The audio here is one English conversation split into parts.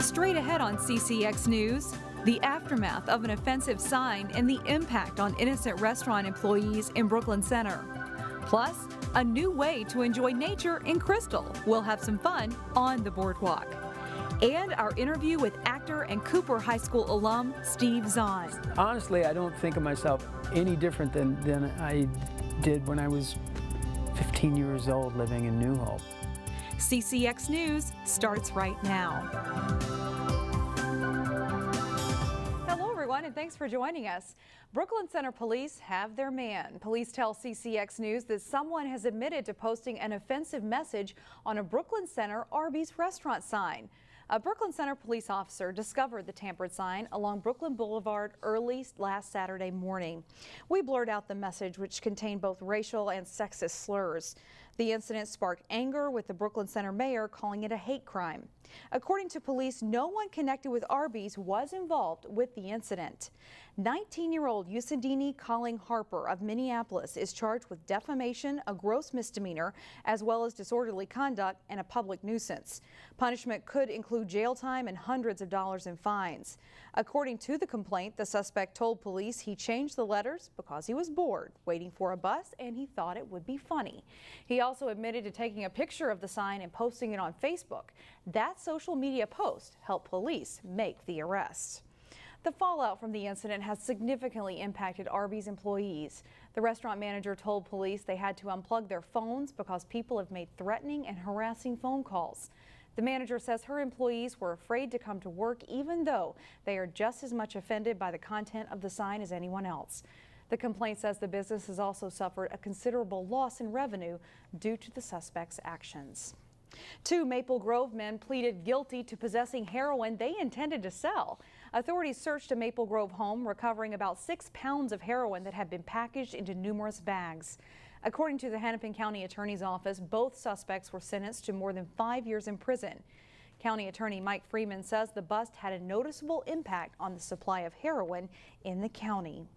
Straight ahead on CCX News, the aftermath of an offensive sign and the impact on innocent restaurant employees in Brooklyn Center. Plus, a new way to enjoy nature in Crystal. We'll have some fun on the boardwalk. And our interview with actor and Cooper High School alum Steve Zahn. Honestly, I don't think of myself any different than I did when I was 15 years old living in New Hope. CCX News starts right now. Hello everyone, and thanks for joining us. Brooklyn Center police have their man. Police tell CCX News that someone has admitted to posting an offensive message on a Brooklyn Center Arby's restaurant sign. A Brooklyn Center police officer discovered the tampered sign along Brooklyn Boulevard early last Saturday morning. We blurred out the message, which contained both racial and sexist slurs. The incident sparked anger, with the Brooklyn Center mayor calling it a hate crime. According to police, no one connected with Arby's was involved with the incident. 19-year-old Yusidini Colling Harper of Minneapolis is charged with defamation, a gross misdemeanor, as well as disorderly conduct and a public nuisance. Punishment could include jail time and hundreds of dollars in fines. According to the complaint, the suspect told police he changed the letters because he was bored waiting for a bus and he thought it would be funny. He also admitted to taking a picture of the sign and posting it on Facebook. That social media post helped police make the arrest. The fallout from the incident has significantly impacted Arby's employees. The restaurant manager told police they had to unplug their phones because people have made threatening and harassing phone calls. The manager says her employees were afraid to come to work, even though they are just as much offended by the content of the sign as anyone else. The complaint says the business has also suffered a considerable loss in revenue due to the suspect's actions. 2 Maple Grove men pleaded guilty to possessing heroin they intended to sell. Authorities searched a Maple Grove home, recovering about 6 pounds of heroin that had been packaged into numerous bags. According to the Hennepin County Attorney's Office, both suspects were sentenced to more than 5 years in prison. County Attorney Mike Freeman says the bust had a noticeable impact on the supply of heroin in the county.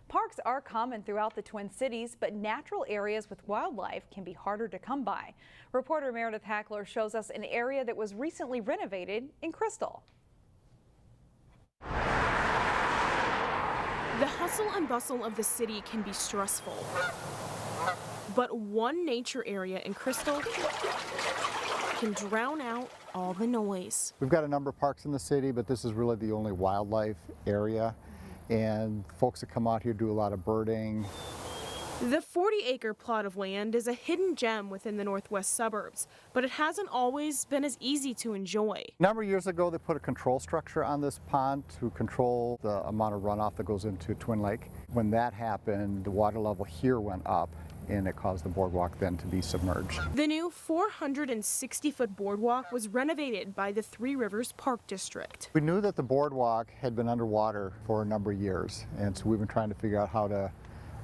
Parks are common throughout the Twin Cities, but natural areas with wildlife can be harder to come by. Reporter Meredith Hackler shows us an area that was recently renovated in Crystal. The hustle and bustle of the city can be stressful, but one nature area in Crystal can drown out all the noise. We've got a number of parks in the city, but this is really the only wildlife area. And folks that come out here do a lot of birding. The 40-acre plot of land is a hidden gem within the northwest suburbs, but it hasn't always been as easy to enjoy. A number of years ago, they put a control structure on this pond to control the amount of runoff that goes into Twin Lake. When that happened, the water level here went up, and it caused the boardwalk then to be submerged. The new 460-foot boardwalk was renovated by the Three Rivers Park District. We knew that the boardwalk had been underwater for a number of years, and so we've been trying to figure out how to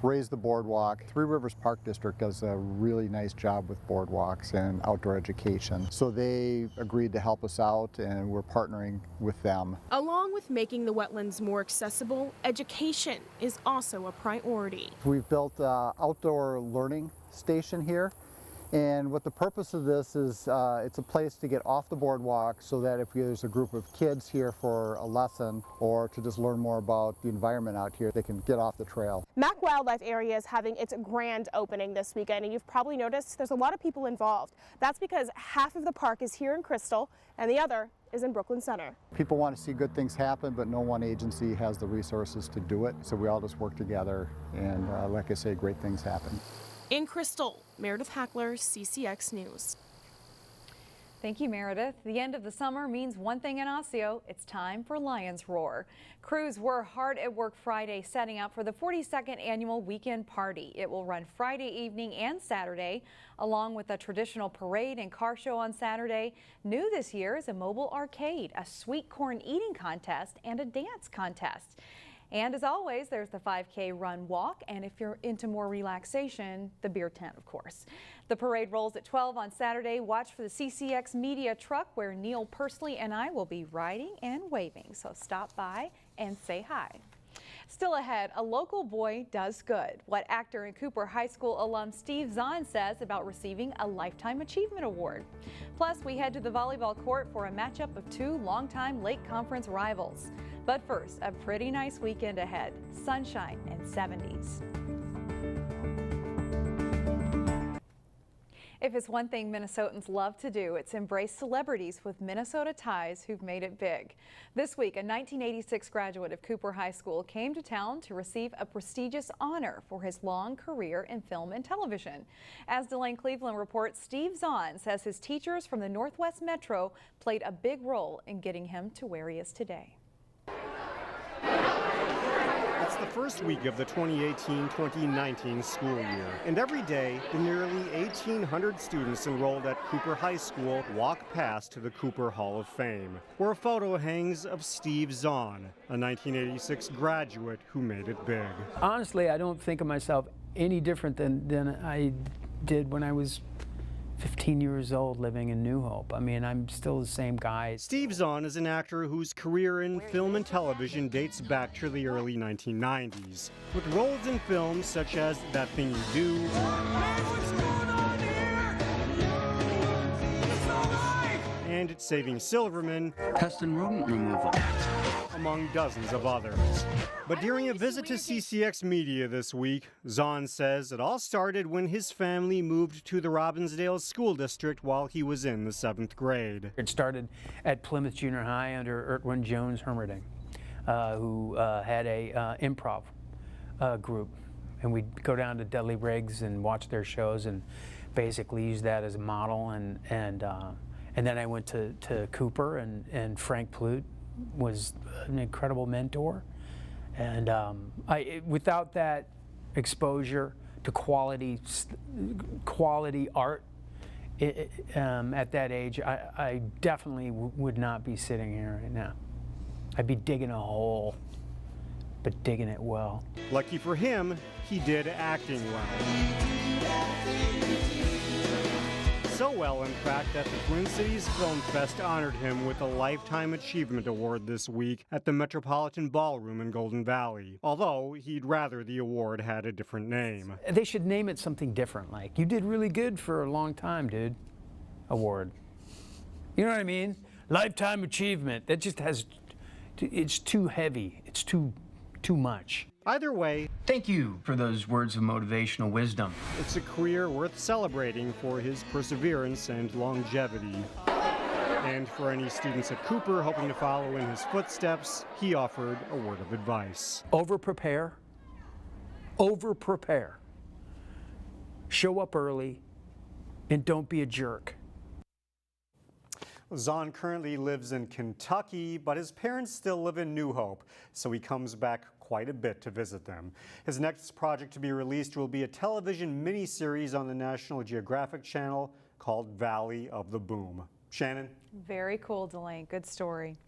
raise the boardwalk. Three Rivers Park District does a really nice job with boardwalks and outdoor education. So they agreed to help us out, and we're partnering with them. Along with making the wetlands more accessible, education is also a priority. We've built an outdoor learning station here. And what the purpose of this is, it's a place to get off the boardwalk so that if there's a group of kids here for a lesson or to just learn more about the environment out here, they can get off the trail. Mack Wildlife Area is having its grand opening this weekend, and you've probably noticed there's a lot of people involved. That's because half of the park is here in Crystal and the other is in Brooklyn Center. People want to see good things happen, but no one agency has the resources to do it. So we all just work together, and like I say, great things happen. In Crystal, Meredith Hackler, CCX News. Thank you, Meredith. The end of the summer means one thing in Osseo. It's time for Lions Roar. Crews were hard at work Friday setting up for the 42nd annual weekend party. It will run Friday evening and Saturday, along with a traditional parade and car show on Saturday. New this year is a mobile arcade, a sweet corn eating contest, and a dance contest. And as always, there's the 5K run walk, and if you're into more relaxation, the beer tent, of course. The parade rolls at 12 on Saturday. Watch for the CCX media truck where Neil Persley and I will be riding and waving. So stop by and say hi. Still ahead, a local boy does good. What actor and Cooper High School alum Steve Zahn says about receiving a Lifetime Achievement Award. Plus, we head to the volleyball court for a matchup of two longtime Lake Conference rivals. But first, a pretty nice weekend ahead. Sunshine and 70s. If it's one thing Minnesotans love to do, it's embrace celebrities with Minnesota ties who've made it big. This week, a 1986 graduate of Cooper High School came to town to receive a prestigious honor for his long career in film and television. As Delane Cleveland reports, Steve Zahn says his teachers from the Northwest Metro played a big role in getting him to where he is today. It's the first week of the 2018-2019 school year, and every day, the nearly 1,800 students enrolled at Cooper High School walk past to the Cooper Hall of Fame, where a photo hangs of Steve Zahn, a 1986 graduate who made it big. Honestly, I don't think of myself any different than I did when I was 15 years old living in New Hope. I mean, I'm still the same guy. Steve Zahn is an actor whose career in film and television dates back to the early 1990s, with roles in films such as That Thing You Do, and Saving Silverman, Pest and rodent removal, among dozens of others. But during a visit to CCX Media this week, Zahn says it all started when his family moved to the Robbinsdale school district while he was in the 7th grade. It started at Plymouth Junior High under Ertwin Jones Hermerding, who had a improv group. And we'd go down to Dudley Riggs and watch their shows and basically use that as a model. And then I went to Cooper, and Frank Plute was an incredible mentor. And without that exposure to quality art at that age, I definitely would not be sitting here right now. I'd be digging a hole, but digging it well. Lucky for him, he did acting well. So well, in fact, that the Twin Cities Film Fest honored him with a Lifetime Achievement Award this week at the Metropolitan Ballroom in Golden Valley, although he'd rather the award had a different name. They should name it something different, like, you did really good for a long time, dude, award. You know what I mean? Lifetime Achievement, that just has, it's too heavy, it's too much. Either way, thank you for those words of motivational wisdom. It's a career worth celebrating for his perseverance and longevity. And for any students at Cooper hoping to follow in his footsteps, he offered a word of advice. Over-prepare. Over-prepare. Show up early, and don't be a jerk. Zahn currently lives in Kentucky, but his parents still live in New Hope, so he comes back quite a bit to visit them. His next project to be released will be a television miniseries on the National Geographic Channel called Valley of the Boom. Shannon? Very cool, Delane. Good story.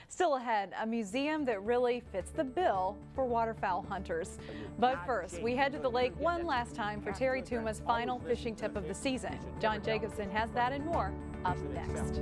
Still ahead, a museum that really fits the bill for waterfowl hunters. But first, we head to the lake one last time for Terry Tuma's final fishing tip of the season. John Jacobson has that and more up next.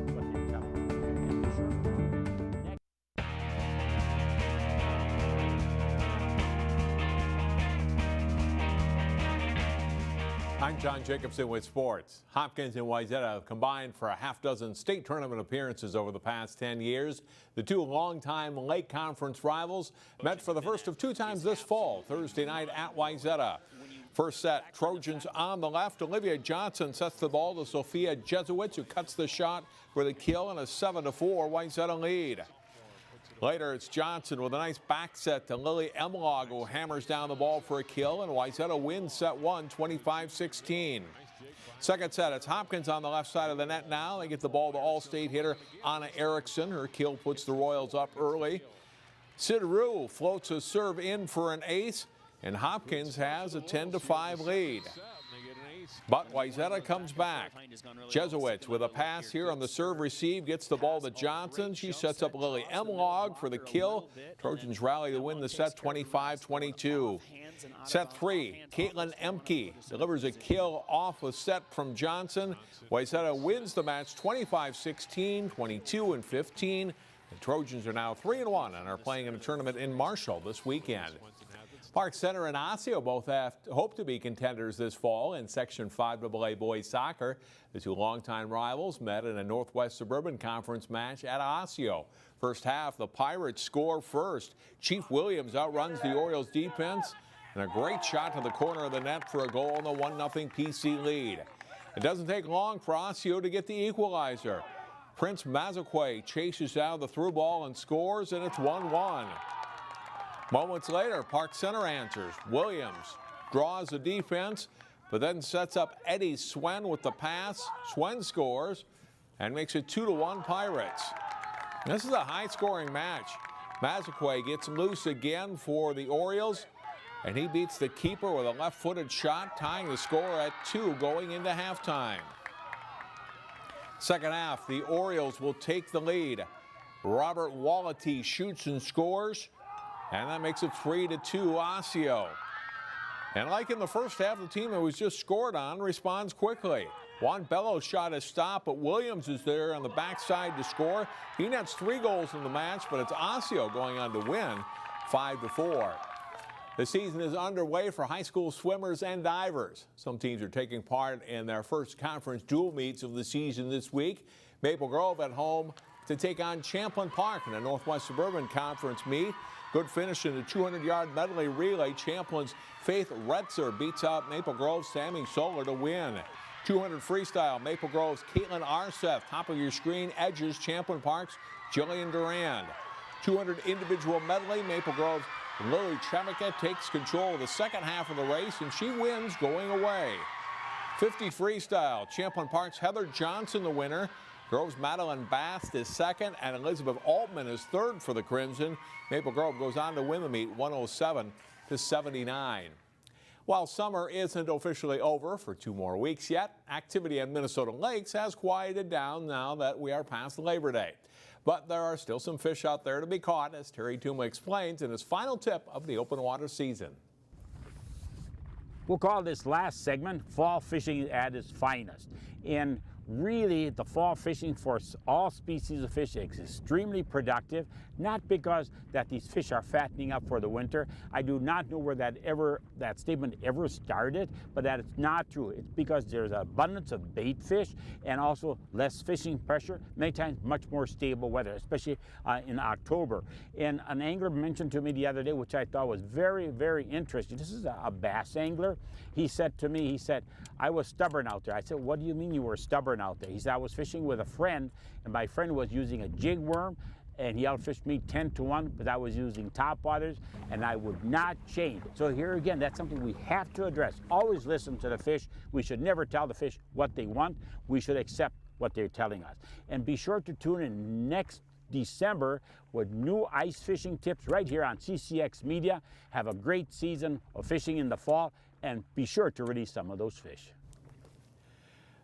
I'm John Jacobson with sports. Hopkins and Wayzata combined for a half-dozen state tournament appearances over the past 10 years. The two longtime Lake Conference rivals met for the first of two times this fall, Thursday night at Wayzata. First set, Trojans on the left. Olivia Johnson sets the ball to Sophia Jesuits, who cuts the shot for the kill and a 7-4 Wayzata lead. Later, it's Johnson with a nice back set to Lily Emlog, who hammers down the ball for a kill, and Wayzata wins set one, 25-16. Second set, it's Hopkins on the left side of the net now. They get the ball to All-State hitter Anna Erickson. Her kill puts the Royals up early. Sid Rue floats a serve in for an ace, and Hopkins has a 10-5 lead. But Wayzata comes back. Jesuits with a pass here on the serve receive, gets the ball to Johnson. She sets up Lily Emlog for the kill. Trojans rally to win the set 25-22. Set three, Caitlin Emke delivers a kill off a set from Johnson. Wayzata wins the match 25-16, 22-15. The Trojans are now 3-1 and are playing in a tournament in Marshall this weekend. Park Center and Osseo both hope to be contenders this fall in Section 5AA boys soccer. The two longtime rivals met in a Northwest Suburban Conference match at Osseo. First half, the Pirates score first. Chief Williams outruns the Orioles defense, and a great shot to the corner of the net for a goal in the 1-0 PC lead. It doesn't take long for Osseo to get the equalizer. Prince Mazakwe chases down the through ball and scores, and it's 1-1. Moments later, Park Center answers. Williams draws the defense, but then sets up Eddie Swen with the pass. Swen scores and makes it 2-1 Pirates. This is a high-scoring match. Mazakwe gets loose again for the Orioles, and he beats the keeper with a left-footed shot, tying the score at 2 going into halftime. Second half, the Orioles will take the lead. Robert Wallity shoots and scores, and that makes it 3-2 Osseo. And like in the first half, the team that was just scored on responds quickly. Juan Bello's shot is stopped, but Williams is there on the backside to score. He nets 3 goals in the match, but it's Osseo going on to win 5-4. The season is underway for high school swimmers and divers. Some teams are taking part in their first conference dual meets of the season this week. Maple Grove at home to take on Champlin Park in a Northwest Suburban Conference meet. Good finish in the 200-yard medley relay. Champlin's Faith Retzer beats out Maple Grove's Sammy Solar to win. 200 freestyle, Maple Grove's Caitlin Arseth. Top of your screen, edges Champlin Park's Jillian Durand. 200 individual medley, Maple Grove's Lily Chemica takes control of the second half of the race, and she wins going away. 50 freestyle, Champlin Park's Heather Johnson the winner. Grove's Madeline Bast is second, and Elizabeth Altman is third for the Crimson. Maple Grove goes on to win the meet 107-79. While summer isn't officially over for 2 more weeks yet, activity on Minnesota lakes has quieted down now that we are past Labor Day. But there are still some fish out there to be caught, as Terry Tuma explains in his final tip of the open water season. We'll call this last segment fall fishing at its finest. And really, the fall fishing for all species of fish is extremely productive, not because that these fish are fattening up for the winter. I do not know where that statement ever started, but that it's not true. It's because there's an abundance of bait fish and also less fishing pressure, many times much more stable weather, especially in October. And an angler mentioned to me the other day, which I thought was very, very interesting. This is a bass angler. He said to me, I was stubborn out there. I said, what do you mean you were stubborn out there? He said, I was fishing with a friend, and my friend was using a jig worm, and he outfished me 10-1, but I was using topwaters, and I would not change. So here again, that's something we have to address. Always listen to the fish. We should never tell the fish what they want. We should accept what they're telling us. And be sure to tune in next December with new ice fishing tips right here on CCX Media. Have a great season of fishing in the fall, and be sure to release some of those fish.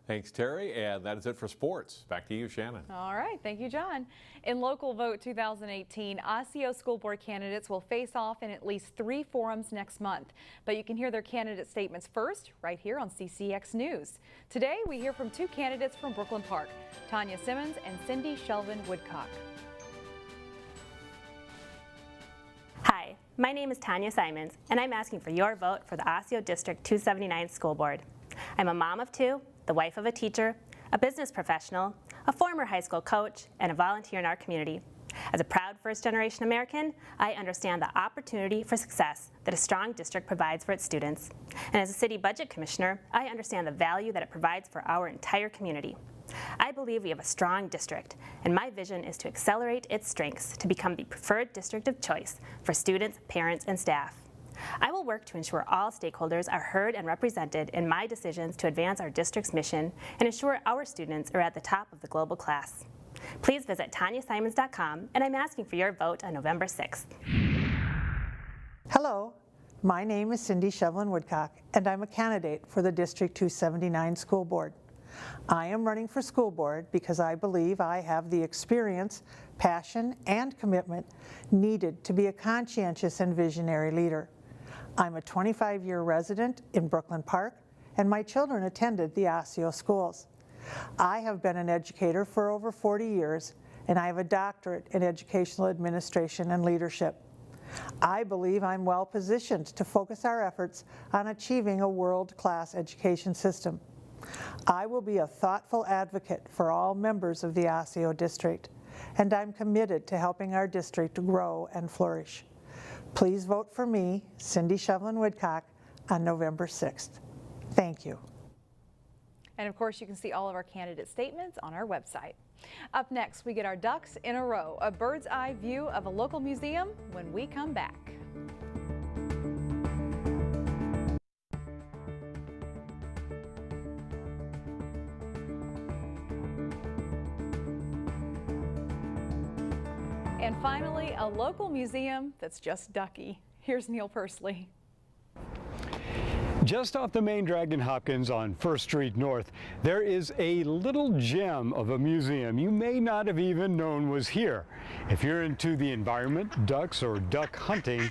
Thanks, Terry, and that is it for sports. Back to you, Shannon. All right, thank you, John. In Local Vote 2018, Osseo School Board candidates will face off in at least 3 forums next month. But you can hear their candidate statements first right here on CCX News. Today, we hear from 2 candidates from Brooklyn Park, Tanya Simmons and Cindy Shelvin-Woodcock. Hi, my name is Tanya Simons, and I'm asking for your vote for the Osseo District 279 School Board. I'm a mom of 2, the wife of a teacher, a business professional, a former high school coach, and a volunteer in our community. As a proud first-generation American, I understand the opportunity for success that a strong district provides for its students. And as a city budget commissioner, I understand the value that it provides for our entire community. I believe we have a strong district, and my vision is to accelerate its strengths to become the preferred district of choice for students, parents, and staff. I will work to ensure all stakeholders are heard and represented in my decisions to advance our district's mission and ensure our students are at the top of the global class. Please visit tanyasimons.com, and I'm asking for your vote on November 6th. Hello, my name is Cindy Shelvin-Woodcock, and I'm a candidate for the District 279 School Board. I am running for school board because I believe I have the experience, passion, and commitment needed to be a conscientious and visionary leader. I'm a 25-year resident in Brooklyn Park, and my children attended the Osseo schools. I have been an educator for over 40 years, and I have a doctorate in educational administration and leadership. I believe I'm well positioned to focus our efforts on achieving a world-class education system. I will be a thoughtful advocate for all members of the Osseo district, and I'm committed to helping our district grow and flourish. Please vote for me, Cindy Shelvin-Woodcock, on November 6th. Thank you. And of course, you can see all of our candidate statements on our website. Up next, we get our ducks in a row, a bird's eye view of a local museum when we come back. And finally, a local museum that's just ducky. Here's Neil Persley. Just off the main drag in Hopkins on 1st Street North, there is a little gem of a museum you may not have even known was here. If you're into the environment, ducks, or duck hunting,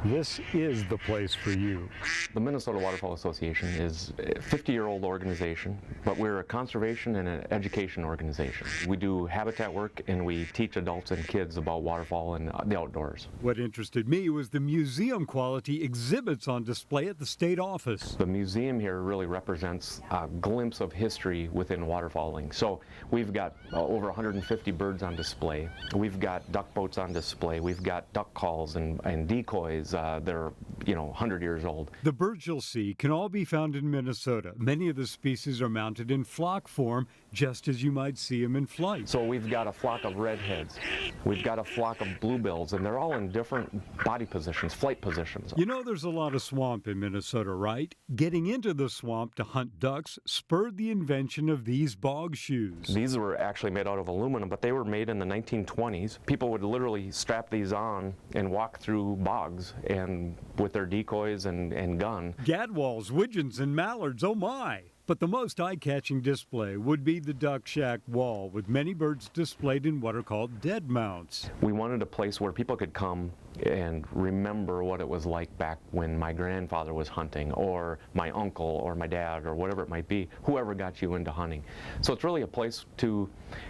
this is the place for you. The Minnesota Waterfowl Association is a 50-year-old organization, but we're a conservation and an education organization. We do habitat work and we teach adults and kids about waterfowl and the outdoors. What interested me was the museum quality exhibits on display at the state office. The museum here really represents a glimpse of history within waterfowling. So we've got over 150 birds on display. We've got duck boats on display. We've got duck calls and decoys. They're 100 years old. The birds you'll see can all be found in Minnesota. Many of the species are mounted in flock form, just as you might see them in flight. So we've got a flock of redheads. We've got a flock of bluebills, and they're all in different body positions, flight positions. You know there's a lot of swamp in Minnesota, right? Getting into the swamp to hunt ducks spurred the invention of these bog shoes. These were actually made out of aluminum, but they were made in the 1920s. People would literally strap these on and walk through bogs and with their decoys and gun. Gadwalls, widgeons, and mallards, oh my! But the most eye-catching display would be the duck shack wall, with many birds displayed in what are called dead mounts. We wanted a place where people could come and remember what it was like back when my grandfather was hunting, or my uncle, or my dad, or whatever it might be, whoever got you into hunting. So it's really a place to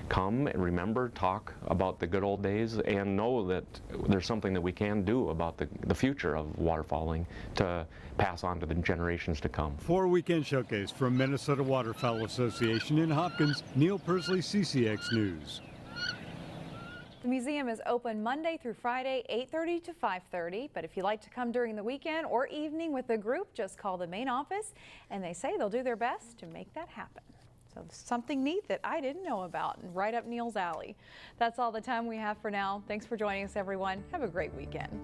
come and remember, talk about the good old days, and know that there's something that we can do about the future of waterfowling to pass on to the generations to come. 4-weekend showcase from Minnesota Waterfowl Association in Hopkins. Neil Persley, CCX News. The museum is open Monday through Friday, 8:30 to 5:30. But if you'd like to come during the weekend or evening with a group, just call the main office, and they say they'll do their best to make that happen. So something neat that I didn't know about, and right up Neil's alley. That's all the time we have for now. Thanks for joining us, everyone. Have a great weekend.